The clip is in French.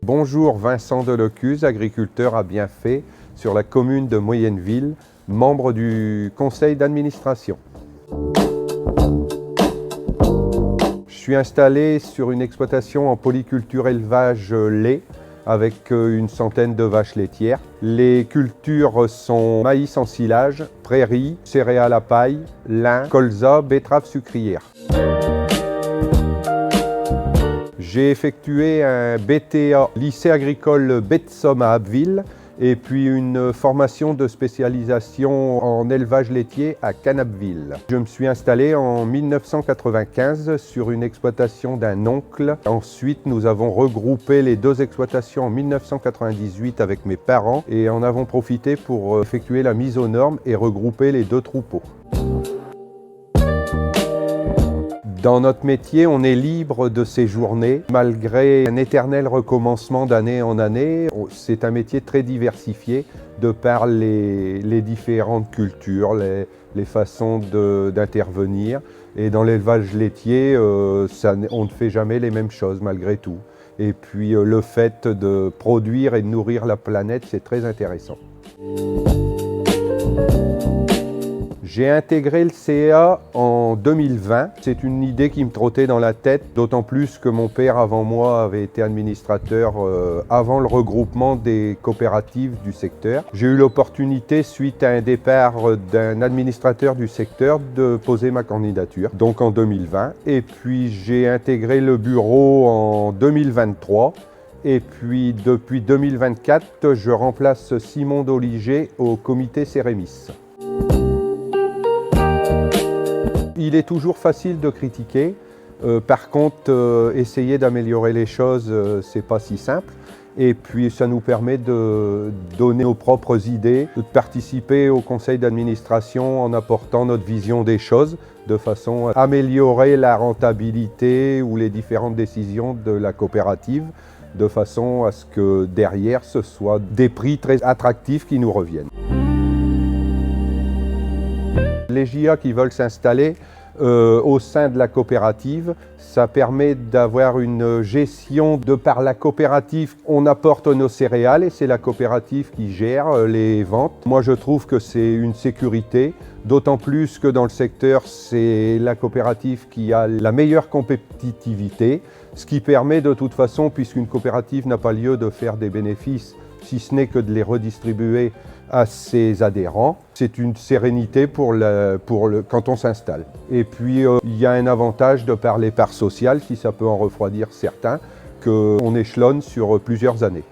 Bonjour, Vincent Delocuse, agriculteur à Bienfait sur la commune de Moyenneville, membre du conseil d'administration. Je suis installé sur une exploitation en polyculture élevage lait avec une centaine de vaches laitières. Les cultures sont maïs en silage, prairies, céréales à paille, lin, colza, betterave sucrière. J'ai effectué un BTA lycée agricole Betsom à Abbeville et puis une formation de spécialisation en élevage laitier à Canapville. Je me suis installé en 1995 sur une exploitation d'un oncle. Ensuite, nous avons regroupé les deux exploitations en 1998 avec mes parents et en avons profité pour effectuer la mise aux normes et regrouper les deux troupeaux. Dans notre métier, on est libre de ses journées, malgré un éternel recommencement d'année en année. C'est un métier très diversifié de par les différentes cultures, les façons d'intervenir. Et dans l'élevage laitier, on ne fait jamais les mêmes choses malgré tout. Et puis le fait de produire et de nourrir la planète, c'est très intéressant. J'ai intégré le CA en 2020. C'est une idée qui me trottait dans la tête, d'autant plus que mon père avant moi avait été administrateur avant le regroupement des coopératives du secteur. J'ai eu l'opportunité, suite à un départ d'un administrateur du secteur, de poser ma candidature, donc en 2020. Et puis j'ai intégré le bureau en 2023. Et puis depuis 2024, je remplace Simon Doliger au comité Cérémis. Il est toujours facile de critiquer. Par contre, essayer d'améliorer les choses, c'est pas si simple. Et puis, ça nous permet de donner nos propres idées, de participer au conseil d'administration en apportant notre vision des choses, de façon à améliorer la rentabilité ou les différentes décisions de la coopérative, de façon à ce que derrière, ce soit des prix très attractifs qui nous reviennent. Les JA qui veulent s'installer au sein de la coopérative, ça permet d'avoir une gestion de par la coopérative. On apporte nos céréales et c'est la coopérative qui gère les ventes. Moi, je trouve que c'est une sécurité, d'autant plus que dans le secteur, c'est la coopérative qui a la meilleure compétitivité, ce qui permet de toute façon, puisqu'une coopérative n'a pas lieu de faire des bénéfices, si ce n'est que de les redistribuer à ses adhérents. C'est une sérénité quand on s'installe. Et puis, il y a un avantage de par les parts sociales, si ça peut en refroidir certains, qu'on échelonne sur plusieurs années.